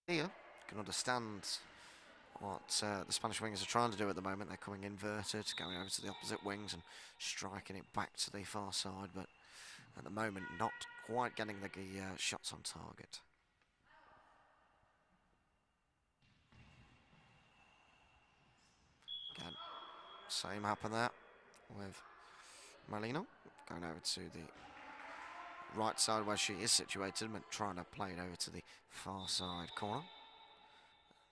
You can understand what the Spanish wingers are trying to do at the moment. They're coming inverted, going over to the opposite wings and striking it back to the far side, but at the moment not quite getting the shots on target. Again, same happened there with Marlino going over to the right side where she is situated, but trying to play it over to the far side corner.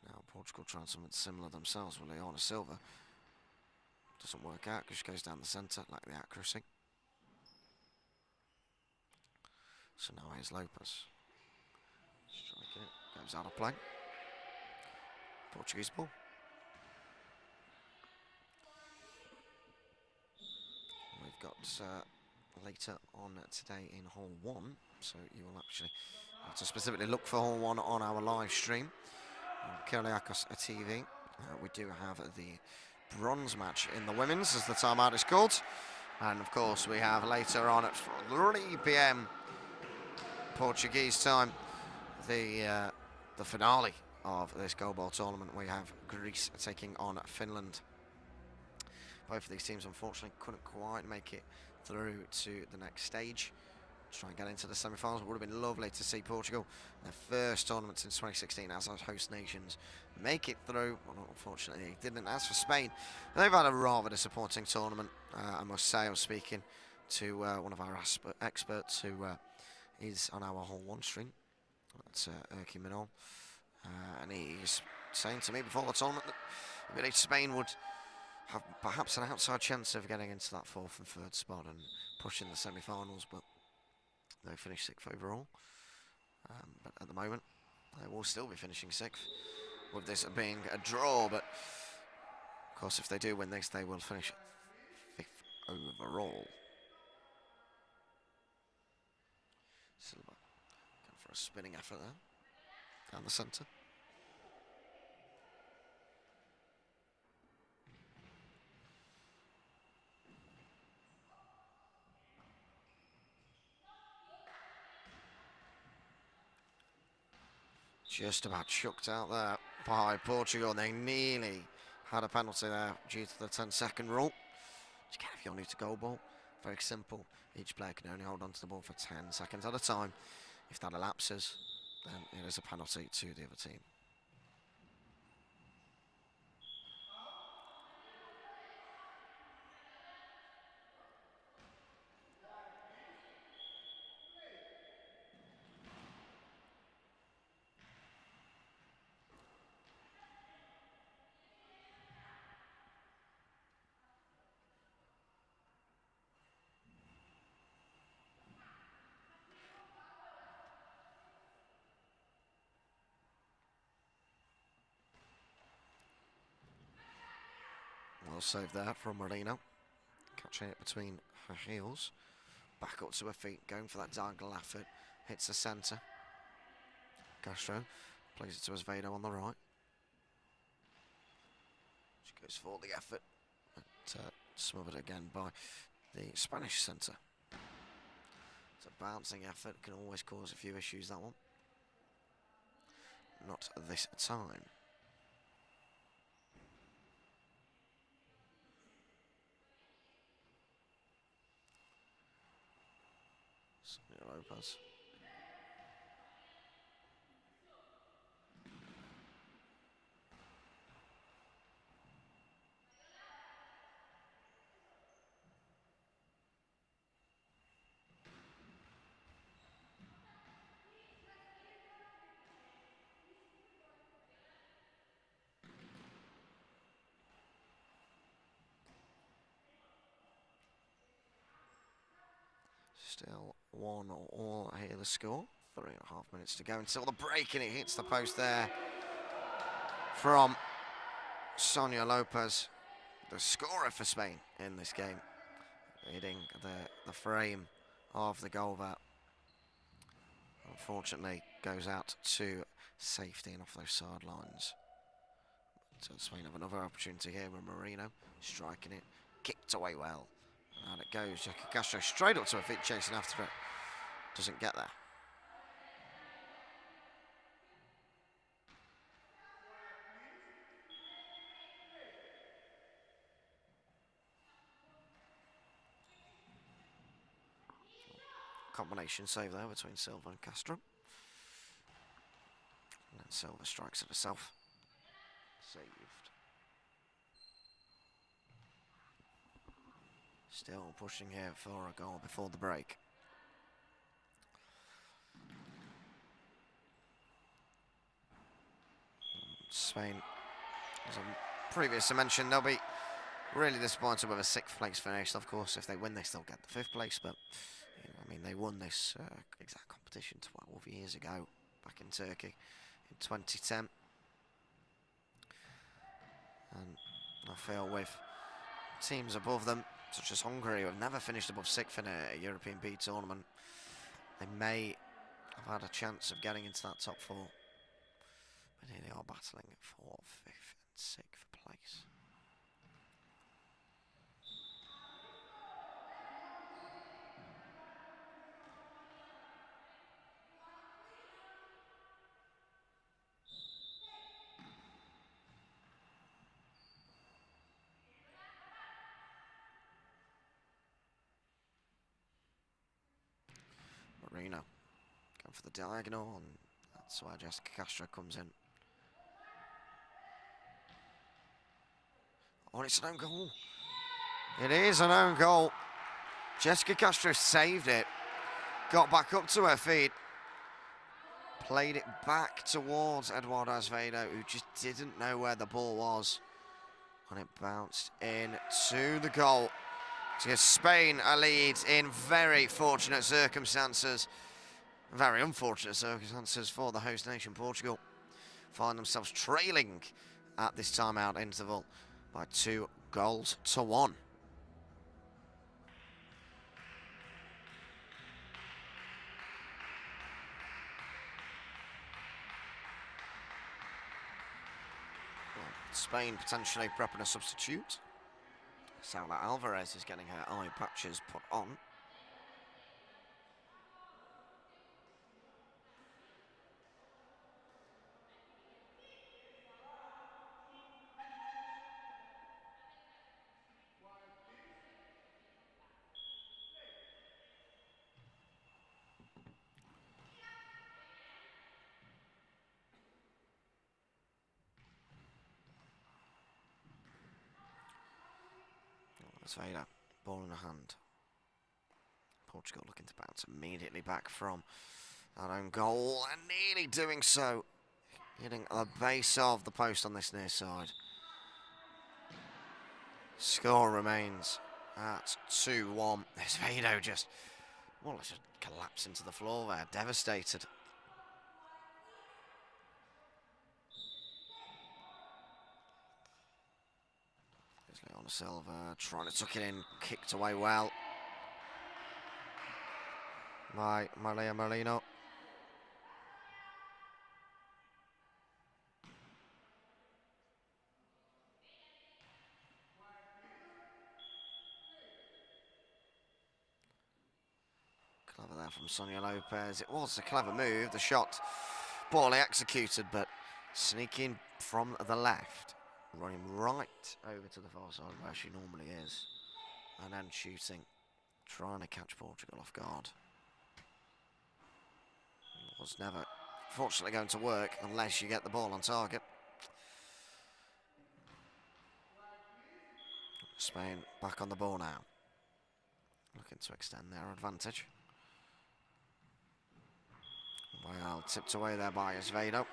Now Portugal trying something similar themselves with Leona Silva. Doesn't work out because she goes down the centre, like the accuracy. So now here's Lopez. Striking it, goes out of play. Portuguese ball. We've got later on today in Hall 1, so you will actually have to specifically look for Hall 1 on our live stream on Kyriakos TV. We do have the bronze match in the women's, as the timeout is called, and of course we have later on at 3 p.m. Portuguese time the finale of this Goalball tournament. We have Greece taking on Finland. Both of these teams unfortunately couldn't quite make it through to the next stage, try and get into the semi-finals. It would have been lovely to see Portugal, their first tournament since 2016 as our host nations, make it through. Well, unfortunately they didn't. As for Spain, they've had a rather disappointing tournament, I must say. I was speaking to one of our experts who is on our Hall 1 stream. That's Erky Minol, and he's saying to me before the tournament that I believe Spain would have perhaps an outside chance of getting into that 4th and 3rd spot and pushing the semi-finals, but they finished 6th overall. But at the moment, they will still be finishing 6th, with this being a draw. But of course, if they do win this, they will finish 5th overall. Silva going for a spinning effort there, down the centre. Just about chucked out there by Portugal. They nearly had a penalty there due to the 10-second rule. Again, if you're new to Goalball, very simple. Each player can only hold onto the ball for 10 seconds at a time. If that elapses, then it is a penalty to the other team. Well saved there from Marino. Catching it between her heels. Back up to her feet, going for that diagonal effort. Hits the centre. Castro plays it to Osvedo on the right. She goes for the effort, but smothered again by the Spanish centre. It's a bouncing effort, can always cause a few issues, that one. Not this time. Sonia Lopez. Still 1-1 here, the score. 3.5 minutes to go until the break, and it hits the post there from Sonia Lopez, the scorer for Spain in this game, hitting the frame of the goal that unfortunately goes out to safety and off those sidelines. So Spain have another opportunity here with Marino striking it, kicked away well. And it goes. Jackie Castro straight up to her feet, chasing after it. Doesn't get there. combination save there between Silva and Castro. And then Silva strikes it herself. Saved. Still pushing here for a goal before the break. Spain, as I previously mentioned, they'll be really disappointed with a 6th place finish. Of course, if they win, they still get the 5th place. But you know, I mean, they won this exact competition 12 years ago, back in Turkey in 2010. And I feel with teams above them, such as Hungary, who have never finished above 6th in a European B tournament, they may have had a chance of getting into that top 4. But here they are battling for 5th and 6th place. Marino going for the diagonal, and that's where Jessica Castro comes in. Oh, it's an own goal. It is an own goal. Jessica Castro saved it, got back up to her feet, played it back towards Eduardo Azevedo, who just didn't know where the ball was, and it bounced in to the goal to give Spain a lead in very fortunate circumstances. Very unfortunate circumstances for the host nation. Portugal find themselves trailing at this timeout interval by 2-1. Spain potentially prepping a substitute. Saula Alvarez is getting her eye patches put on. Azevedo, ball in the hand. Portugal looking to bounce immediately back from that own goal, and nearly doing so, hitting the base of the post on this near side. Score remains at 2-1. Azevedo just, well, just collapsed into the floor there, devastated. Leona Silva trying to tuck it in, kicked away well by Maria Merino. Clever there from Sonia Lopez. It was a clever move, the shot poorly executed, but sneaking from the left, running right over to the far side where she normally is, and then shooting, trying to catch Portugal off guard. It was never, fortunately, going to work unless you get the ball on target. Spain back on the ball now, looking to extend their advantage. Well, tipped away there by Azevedo.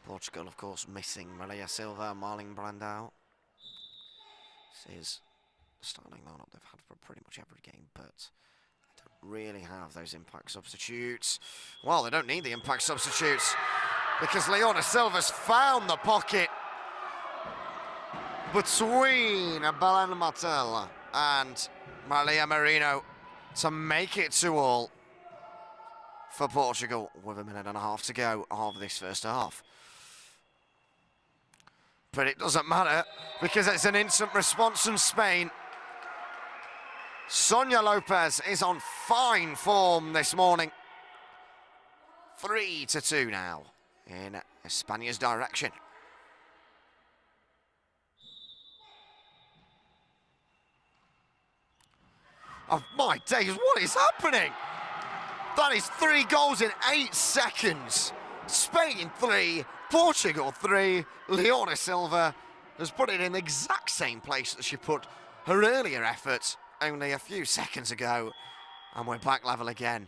Portugal, of course, missing Maria Silva and Marlene Brandao. This is the starting lineup they've had for pretty much every game, but they don't really have those impact substitutes. Well, they don't need the impact substitutes because Leona Silva's found the pocket between Belen Martel and Maria Merino to make it 2-2 for Portugal with a minute and a half to go of this first half. But it doesn't matter because it's an instant response from Spain. Sonia Lopez is on fine form this morning. 3-2 now in Espana's direction. Oh, my days, what is happening? That is 3 goals in 8 seconds. Spain 3, Portugal 3. Leona Silva has put it in the exact same place that she put her earlier effort only a few seconds ago. And we're back level again.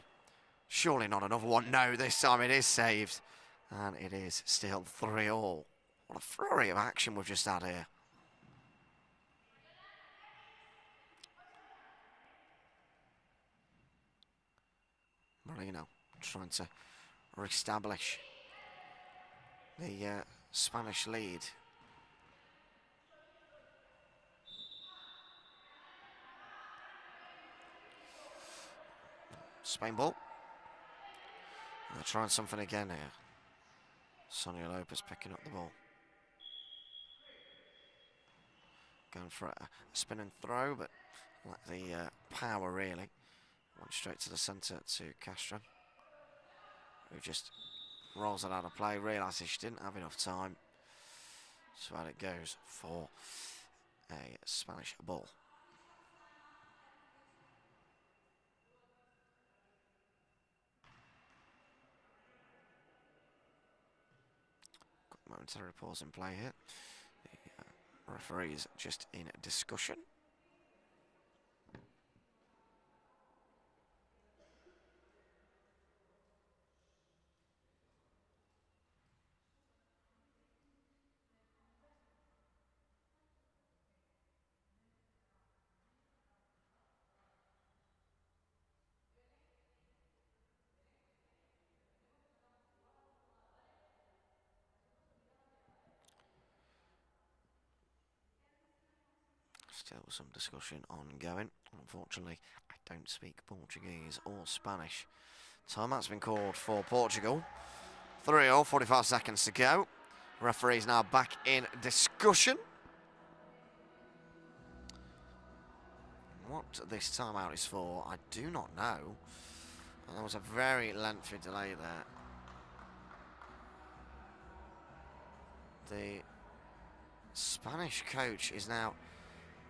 Surely not another one. No, this time it is saved. And it is still 3-all. What a flurry of action we've just had here. Marino trying to re-establish the Spanish lead. Spain ball. They're trying something again here. Sonia Lopez picking up the ball. Going for a spin and throw, but like the power really. Went straight to the centre to Castro, who just rolls it out of play, realises she didn't have enough time. So out it goes for a Spanish ball. Got a momentary pause in play here. The referee's just in discussion. Still some discussion ongoing. Unfortunately, I don't speak Portuguese or Spanish. Timeout's been called for Portugal. 3-all, 45 seconds to go. Referee's now back in discussion. What this timeout is for, I do not know. There was a very lengthy delay there. The Spanish coach is now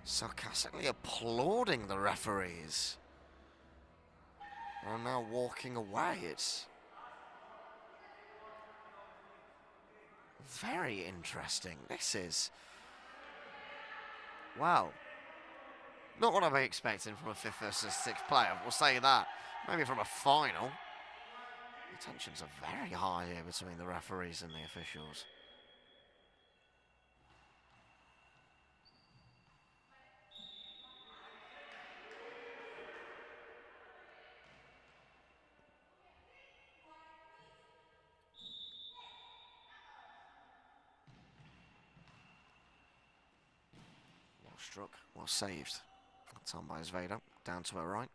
sarcastically applauding the referees. They're now walking away. It's very interesting. This is... wow. Not what I'd be expecting from a 5th versus 6th player, we'll say that. Maybe from a final. The tensions are very high here between the referees and the officials. Well struck, well saved. That's on by Zveda, down to her right.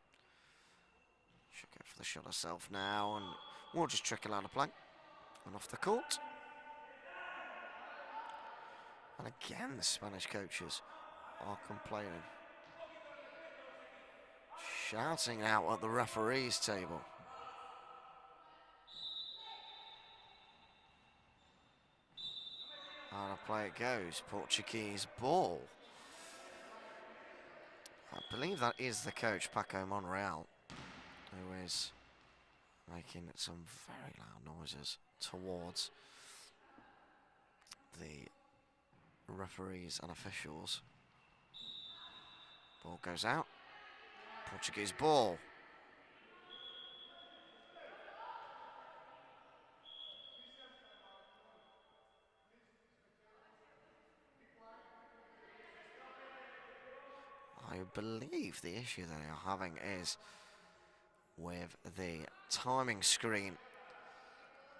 She'll go for the shot herself now, and we'll just trickle out of play. And off the court. And again, the Spanish coaches are complaining. Shouting out at the referees table. Out of play it goes, Portuguese ball. I believe that is the coach, Paco Monreal, who is making some very loud noises towards the referees and officials. Ball goes out. Portuguese ball. I believe the issue they are having is with the timing screen, in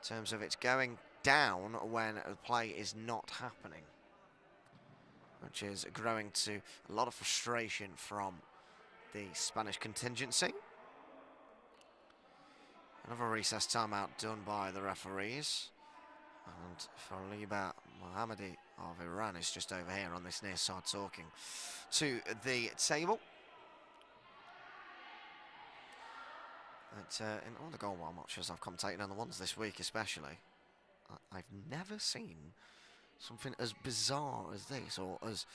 terms of it's going down when the play is not happening, which is growing to a lot of frustration from the Spanish contingency. Another recess timeout done by the referees. And Fariba Mohammadi of Iran is just over here on this near side talking to the table. But in all the Goalball matches I've commentated on, the ones this week especially, I've never seen something as bizarre as this, or as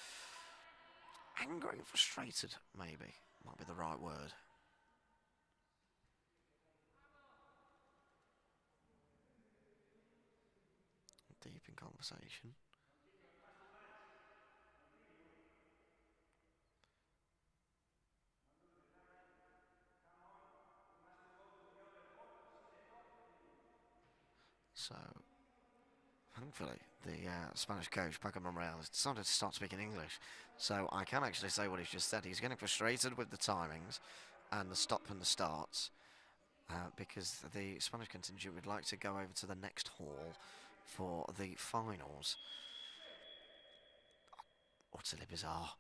angry and frustrated maybe might be the right word. Deep in conversation. So, thankfully, the Spanish coach, Paco Monreal, has decided to start speaking English. So I can actually say what he's just said. He's getting frustrated with the timings and the stop and the starts because the Spanish contingent would like to go over to the next hall for the finals. Utterly bizarre.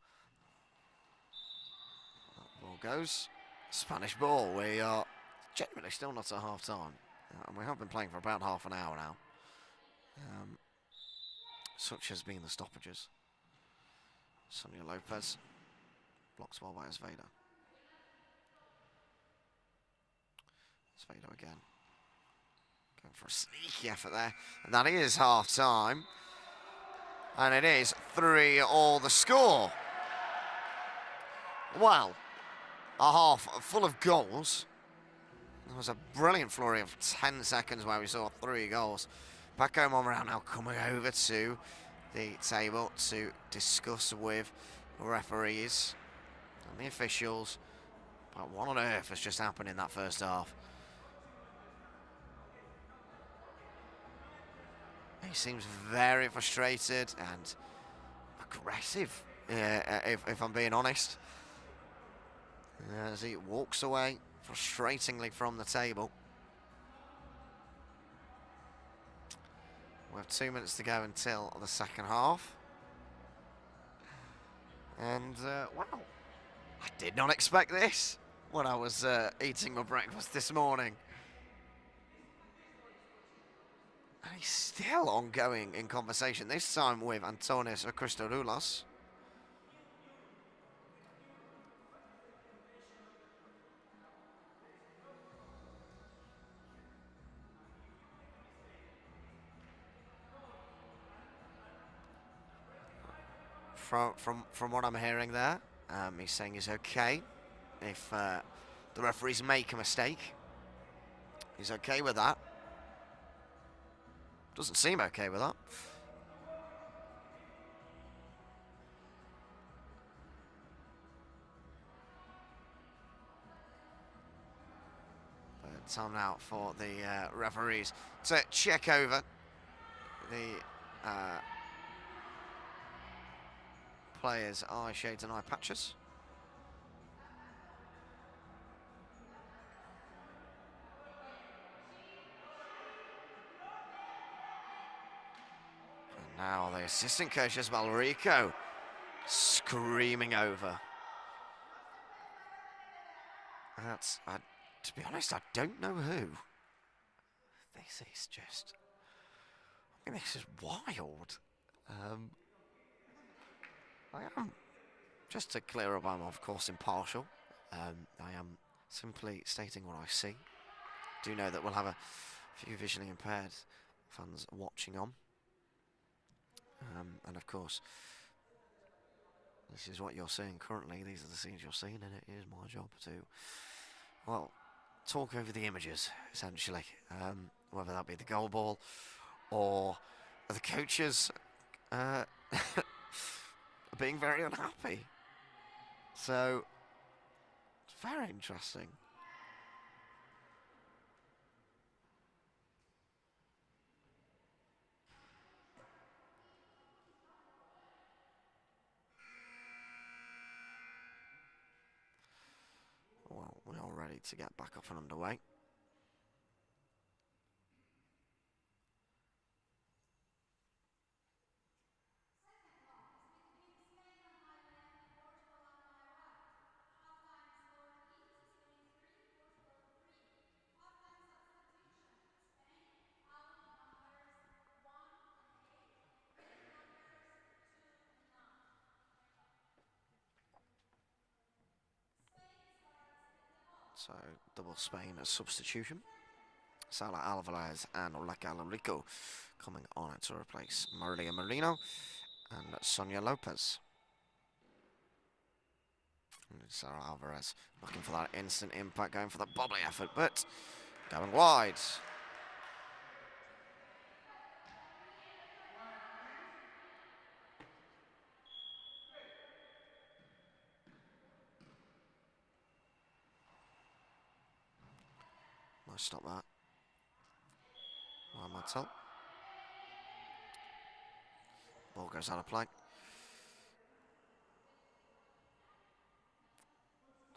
That ball goes. Spanish ball. We are genuinely still not at half time. And we have been playing for about half an hour now. Such has been the stoppages. Sonia Lopez blocks well by Esveda. Esveda again. Going for a sneaky effort there. And that is half time. And it is 3-all the score. Well, a half full of goals. There was a brilliant flurry of 10 seconds where we saw 3 goals. Paco Monreal now coming over to the table to discuss with referees and the officials about what on earth has just happened in that first half. He seems very frustrated and aggressive, if I'm being honest, as he walks away frustratingly from the table. We have 2 minutes to go until the second half. And, wow, I did not expect this when I was eating my breakfast this morning. And he's still ongoing in conversation, this time with Antonis Christodoulos. From what I'm hearing there, he's saying he's okay if the referees make a mistake. He's okay with that. Doesn't seem okay with that. But time now for the referees to check over the players' eye shades and eye patches. And now the assistant coach is Valrico screaming over. That's, to be honest, I don't know who. This is just, I mean, this is wild. I am, just to clear up, I'm of course impartial. I am simply stating what I see. Do know that we'll have a few visually impaired fans watching on. And of course, this is what you're seeing currently. These are the scenes you're seeing, and it is my job to, well, talk over the images, essentially. Whether that be the Goalball or the coaches being very unhappy. So, it's very interesting. Well, we're all ready to get back up and underway. So, double Spain as substitution. Salah Alvarez and Olaka Alarico coming on to replace Maria Marino and Sonia Lopez. Sarah Alvarez looking for that instant impact, going for the bubbly effort, but going wide. Nice stop that. Well, Mattel. Ball goes out of play.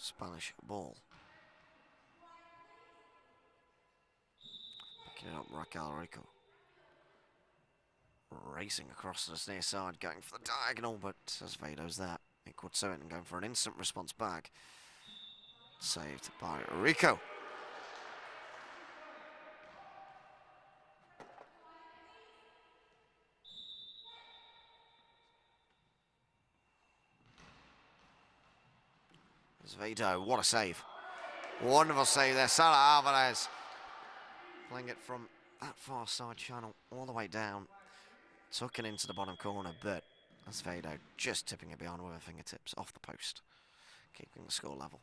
Spanish ball. Picking it up, Raquel Rico. Racing across to the near side, going for the diagonal, but Azevedo's there. Equal to it and going for an instant response back. Saved by Rico. Azevedo, what a save. Wonderful save there, Sarah Alvarez. Playing it from that far side channel all the way down. Took it into the bottom corner, but Azevedo just tipping it behind with her fingertips off the post. Keeping the score level.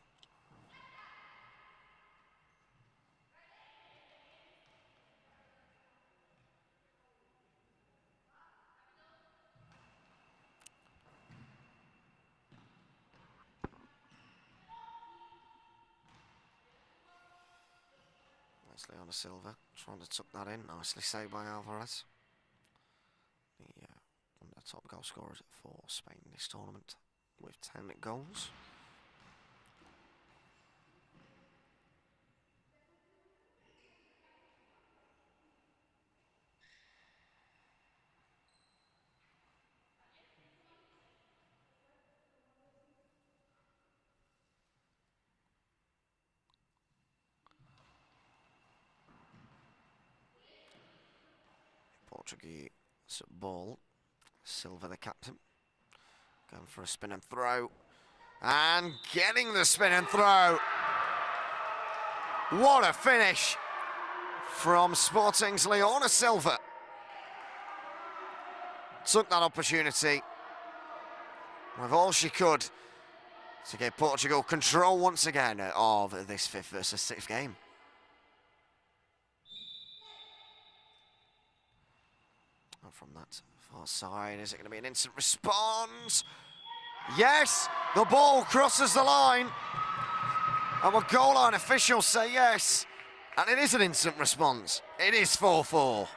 Nicely on a Silva, trying to tuck that in. Nicely saved by Alvarez. One of the top goal scorers for Spain in this tournament with 10 goals. Portuguese ball. Silva, the captain, going for a spin and throw, and getting the spin and throw. What a finish from Sporting's Leona Silva. Took that opportunity with all she could to give Portugal control once again of this 5th versus 6th game. And from that far side, is it going to be an instant response? Yes, the ball crosses the line. Our goal line officials say yes, and it is an instant response. It is 4-4.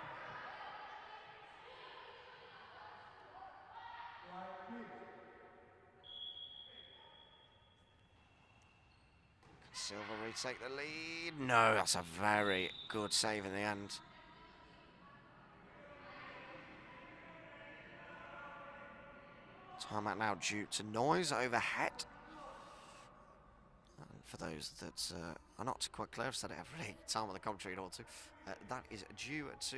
Silva retake the lead. No, that's a very good save in the end. Timeout now due to noise overhead. And for those that are not quite clear, I've said it every time on the commentary in order to. That is due to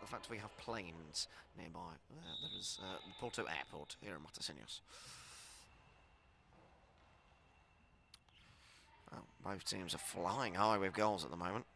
the fact we have planes nearby. There is the Porto Airport here in Matosinhos. Well, both teams are flying high with goals at the moment.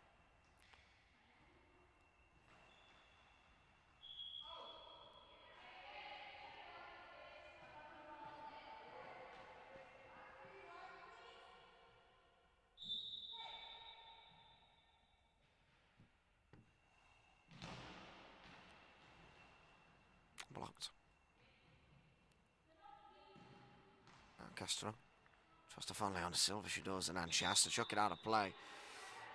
Blocked. Castro tries to finally on Silva, she does, and then she has to chuck it out of play.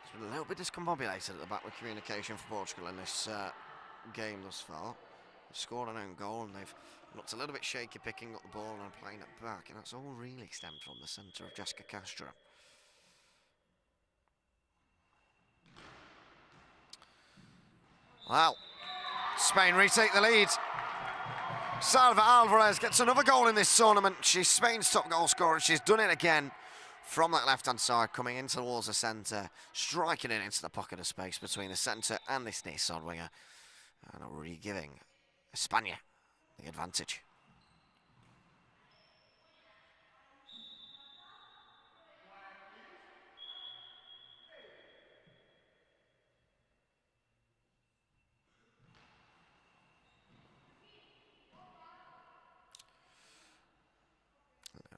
It's been a little bit discombobulated at the back with communication for Portugal in this game thus far. They've scored an own goal and they've looked a little bit shaky picking up the ball and playing it back, and that's all really stemmed from the centre of Jessica Castro. Well, Spain retake the lead. Salva Alvarez gets another goal in this tournament. She's Spain's top goal scorer. She's done it again from that left-hand side, coming in towards the centre, striking it into the pocket of space between the centre and this near side winger, and re-giving España the advantage.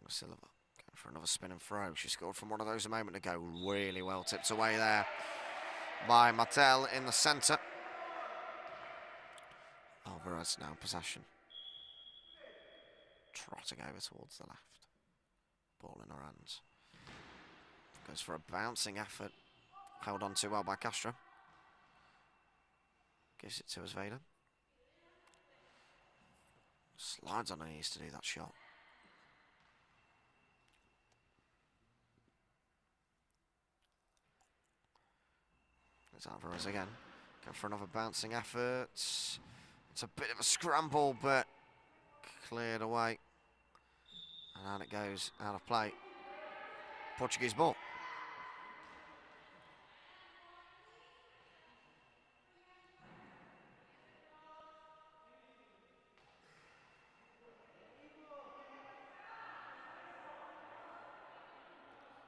Silva going For another spin and throw. She scored from one of those a moment ago. Really well tipped away there by Martel in the centre. Alvarez now in possession. Trotting over towards the left. Ball in her hands. Goes for a bouncing effort. Held on too well by Castro. Gives it to Vader. Slides on her knees to do that shot. There's Alvarez again. Going for another bouncing effort. It's a bit of a scramble, but cleared away. And out it goes, out of play. Portuguese ball.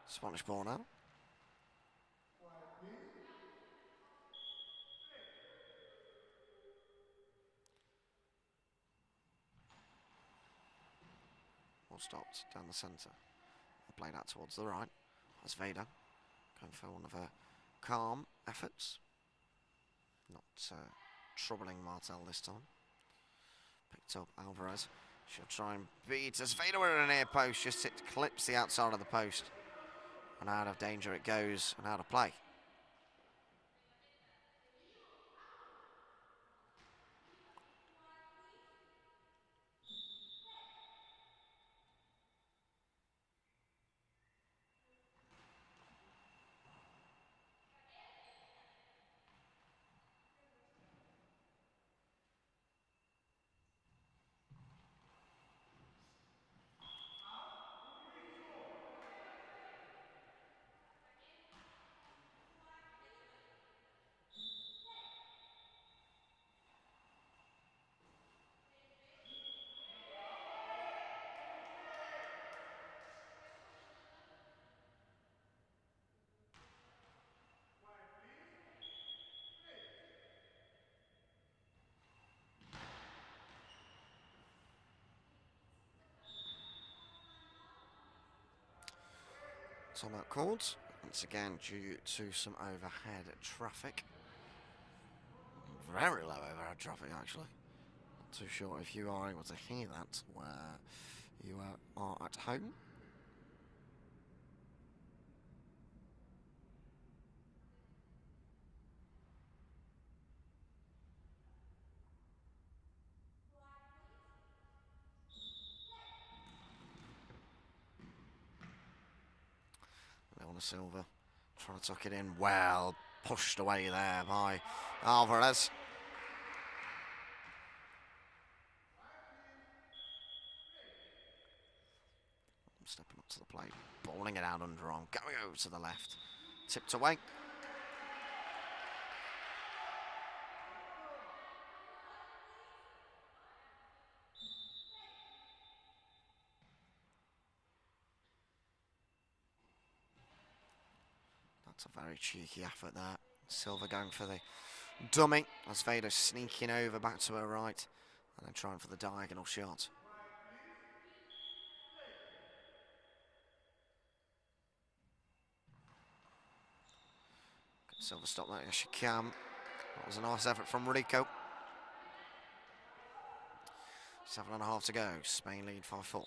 Spanish ball now. Ball stopped down the centre. Played out towards the right. That's Vader going for one of her calm efforts. Not troubling Martel this time. Picked up Alvarez. She'll try and beat as Vader with an near post. Just it clips the outside of the post. And out of danger it goes and out of play. Timeout called, once again due to some overhead traffic. Very low overhead traffic actually. Not too sure if you are able to hear that where you are at home. Leona Silva trying to tuck it in well, pushed away there by Alvarez. Stepping up to the plate, bowling it out underarm, going over to the left, tipped away. That's a very cheeky effort there. Silva going for the dummy as Vader sneaking over back to her right and then trying for the diagonal shot. Silva stop that as she can. That was a nice effort from Rico. 7.5 to go. Spain lead 5-4.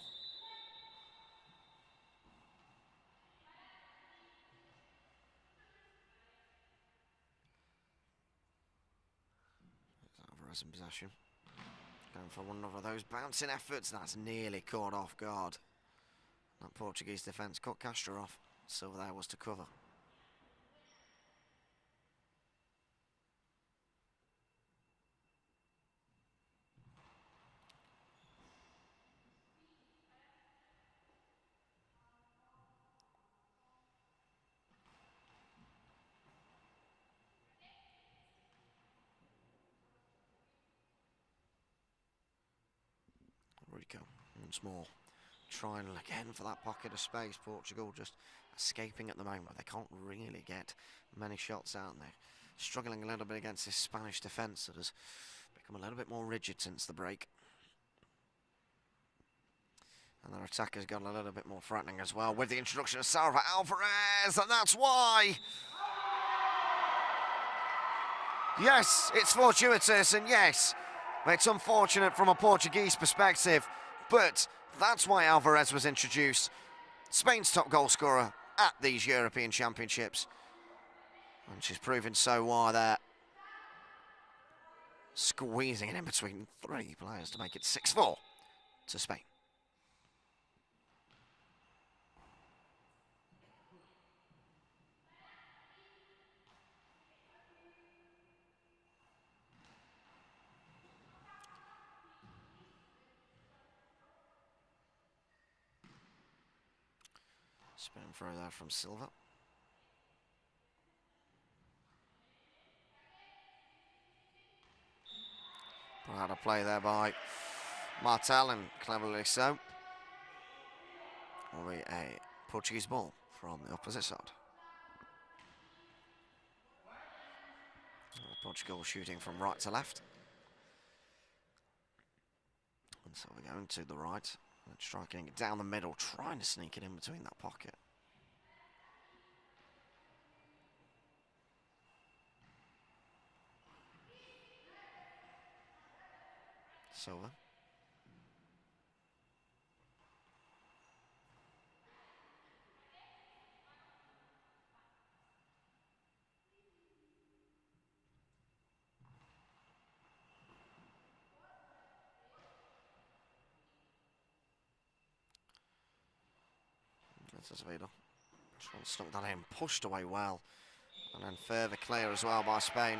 Alvarez in possession. Going for one of those bouncing efforts. That's nearly caught off guard. That Portuguese defence cut Castro off. Silva there was to cover. Rico once more trying again for that pocket of space. Portugal just escaping at the moment. They can't really get many shots out, and they're struggling a little bit against this Spanish defence that has become a little bit more rigid since the break. And their attack has got a little bit more threatening as well with the introduction of Salva Alvarez, and that's why. Yes, it's fortuitous, and yes, it's unfortunate from a Portuguese perspective, but that's why Alvarez was introduced. Spain's top goal scorer at these European Championships. And she's proven so while there. Squeezing it in between three players to make it 6-4 to Spain. Spin and throw there from Silva. Proud of play there by Martel, and cleverly so. Will be a Portuguese ball from the opposite side. Portugal shooting from right to left. And so we're going to the right, and striking it down the middle, trying to sneak it in between that pocket. Silva. That's Azevedo. Trying to snuck that in, pushed away well. And then further clear as well by Spain.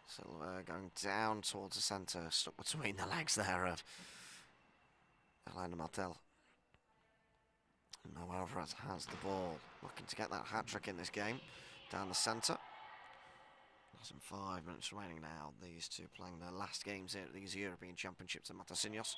Silva going down towards the centre, stuck between the legs there of Elena Martel. Now Alvarez has the ball, looking to get that hat-trick in this game, down the centre. Less than 5 minutes remaining now. These two playing their last games here at these European Championships at Matosinhos.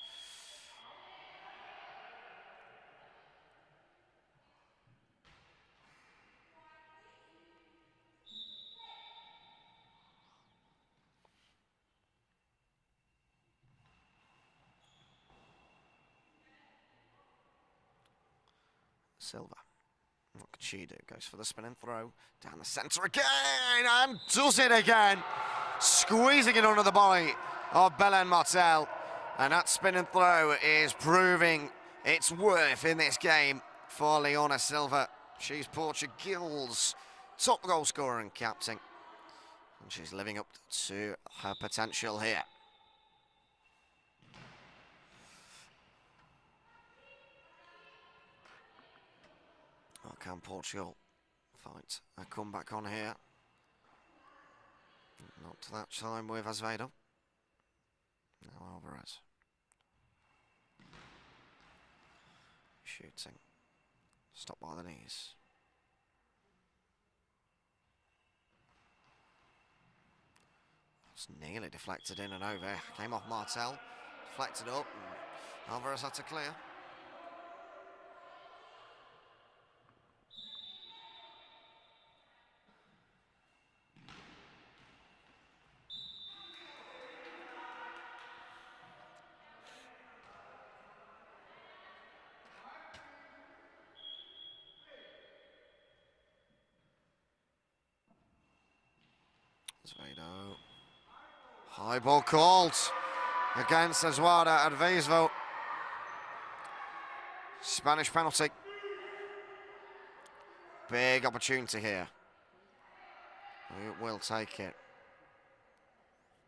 Silva. What could she do? Goes for the spin and throw. Down the centre again, and does it again. Squeezing it under the body of Belen Martel. And that spin and throw is proving its worth in this game for Leona Silva. She's Portugal's top goal scorer and captain. And she's living up to her potential here. Oh, can Portugal fight a comeback on here? Not to that time with Azevedo. Now Alvarez. Shooting. Stopped by the knees. It's nearly deflected in and over. Came off Martel. Deflected up. And Alvarez had to clear. Azevedo. High ball called against Eduarda Advezvo. Spanish penalty. Big opportunity here. It will take it.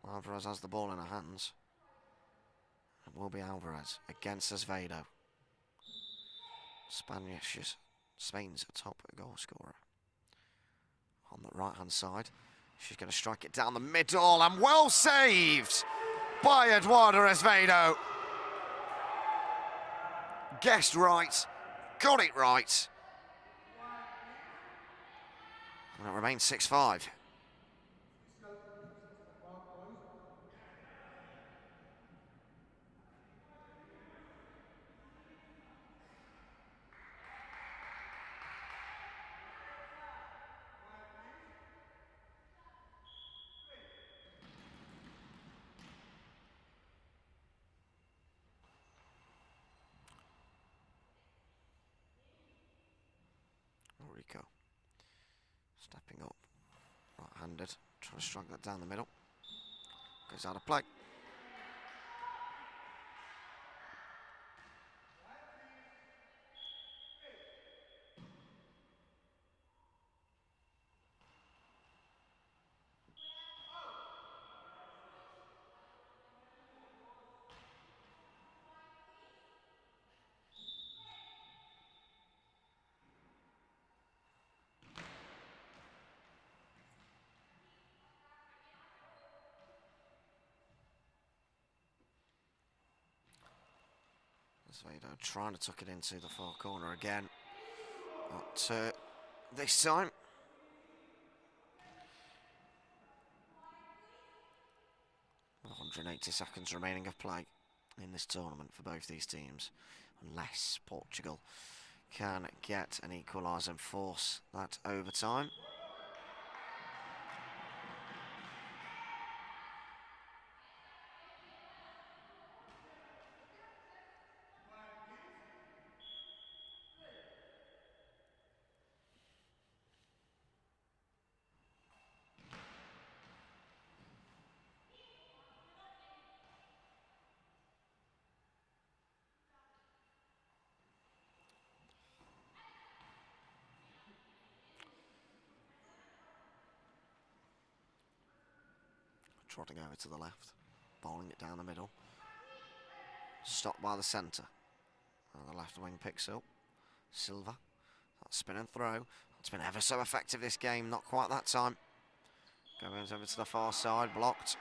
Alvarez has the ball in her hands. It will be Alvarez against Azevedo. Spain's top goal scorer. On the right-hand side. She's going to strike it down the middle, and well saved by Eduarda Azevedo. Guessed right, got it right. And it remains 6-5. Rico stepping up, right-handed, trying to strike that down the middle. Goes out of play. Vado trying to tuck it into the far corner again. But this time, with 180 seconds remaining of play in this tournament for both these teams, unless Portugal can get an equaliser and force that overtime. Trotting over to the left, bowling it down the middle. Stopped by the centre. The left wing picks up. Silva, that spin and throw. It's been ever so effective this game, not quite that time. Goes over to the far side, blocked.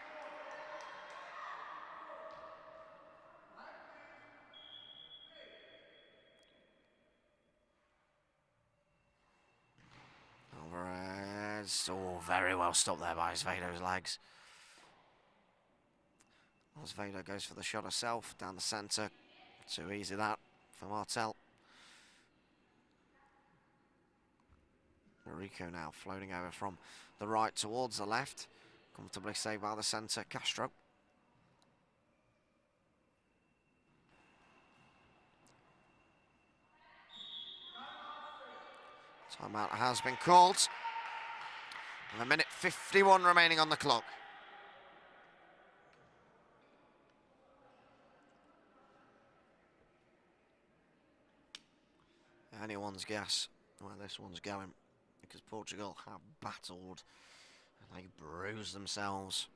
Alvarez, oh, very well stopped there by Osvaldo's legs. Osvaldo goes for the shot herself, down the centre. Too easy that for Martel. Rico now floating over from the right towards the left. Comfortably saved by the centre, Castro. Timeout has been called. With 1:51 remaining on the clock. Anyone's guess where this one's going, because Portugal have battled and they bruised themselves.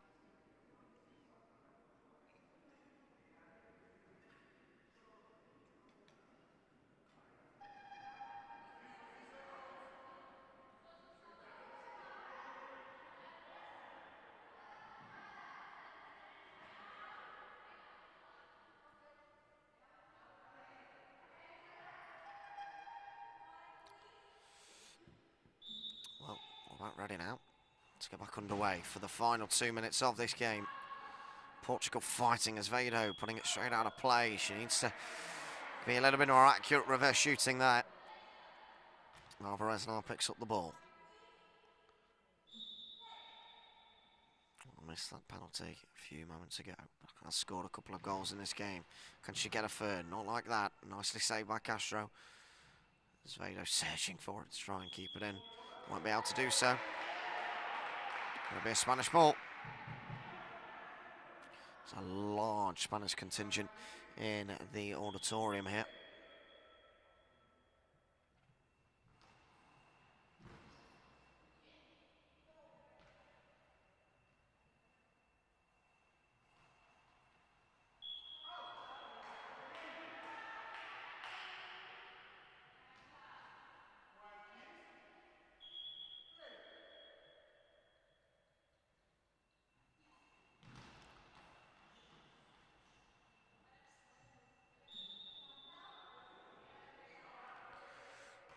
Well, we're about ready now to get back underway for the final 2 minutes of this game. Portugal fighting as Vado, putting it straight out of play. She needs to be a little bit more accurate reverse shooting there. Alvarez now picks up the ball. Missed that penalty a few moments ago, but has scored a couple of goals in this game. Can she get a third? Not like that. Nicely saved by Castro. Vado searching for it to try and keep it in. Won't be able to do so. It'll be a Spanish ball. It's a large Spanish contingent in the auditorium here.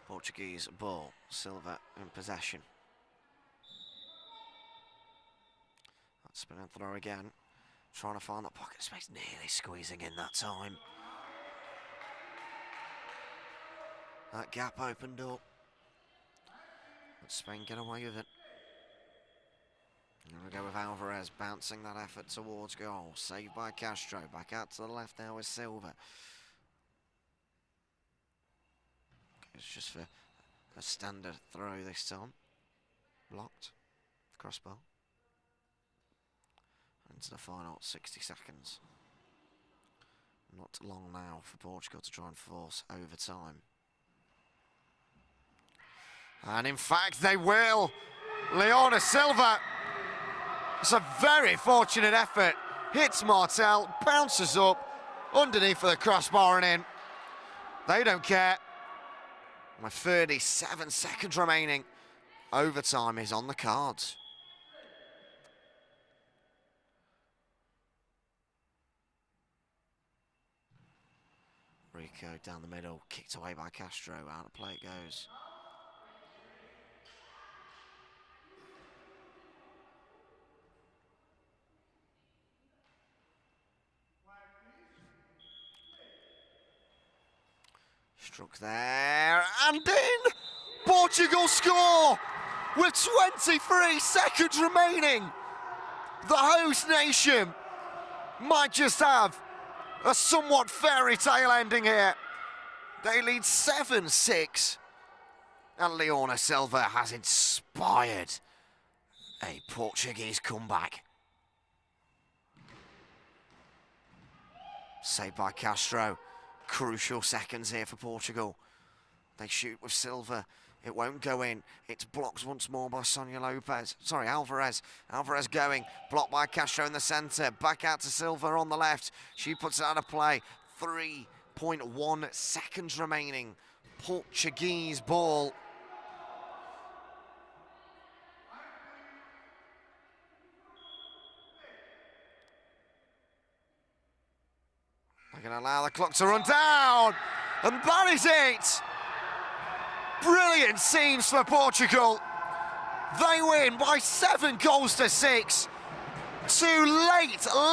Portuguese ball, Silva in possession. That spin and throw again. Trying to find that pocket space, nearly squeezing in that time. That gap opened up. But Spain get away with it. Here we go with Alvarez bouncing that effort towards goal. Saved by Castro. Back out to the left now with Silva. It's just for A standard throw this time. Blocked. Crossbar. Into the final 60 seconds. Not long now for Portugal to try and force overtime. And in fact, they will. Leona Silva. It's a very fortunate effort. Hits Martel, bounces up, underneath for the crossbar and in. They don't care. With 37 seconds remaining, overtime is on the cards. Rico down the middle, kicked away by Castro, out of play it goes. Struck there, and in! Portugal score! With 23 seconds remaining! The host nation might just have a somewhat fairy tale ending here. They lead 7-6, and Leona Silva has inspired a Portuguese comeback. Saved by Castro. Crucial seconds here for Portugal. They shoot with Silva. It won't go in. It's blocked once more by Sonia Lopez. Sorry, Alvarez. Alvarez going. Blocked by Castro in the centre. Back out to Silva on the left. She puts it out of play. 3.1 seconds remaining. Portuguese ball. They're going to allow the clock to run down. And that is it. Brilliant scenes for Portugal. They win by 7-6. Two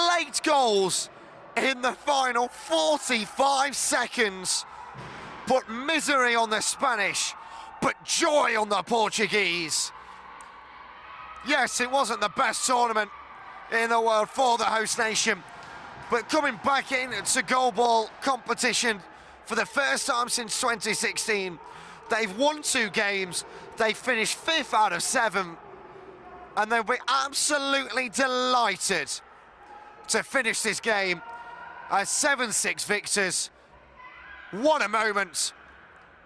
late goals in the final 45 seconds. But misery on the Spanish, but joy on the Portuguese. Yes, it wasn't the best tournament in the world for the host nation, but coming back into goalball competition for the first time since 2016, they've won 2 games, they finished 5th out of 7, and they'll be absolutely delighted to finish this game as 7-6 victors. What a moment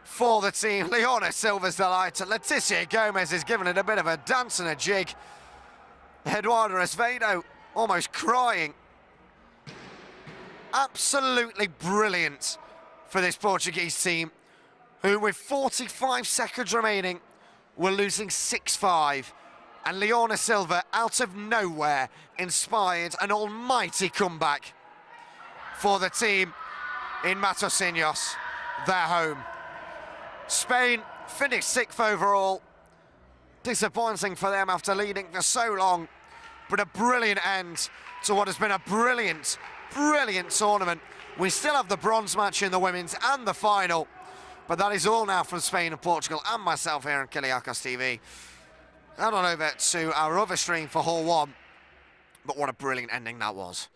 for the team. Leona Silva's delighted. Leticia Gomez is giving it a bit of a dance and a jig. Eduardo Esvedo almost crying. Absolutely brilliant for this Portuguese team, who with 45 seconds remaining were losing 6-5. And Leona Silva, out of nowhere, inspired an almighty comeback for the team in Matosinhos, their home. Spain finished 6th overall. Disappointing for them after leading for so long, but a brilliant end to what has been a brilliant tournament. We still have the bronze match in the women's and the final, but that is all now from Spain and Portugal and myself here on Kyriakos TV. Head on over to our other stream for Hall 1, but what a brilliant ending that was.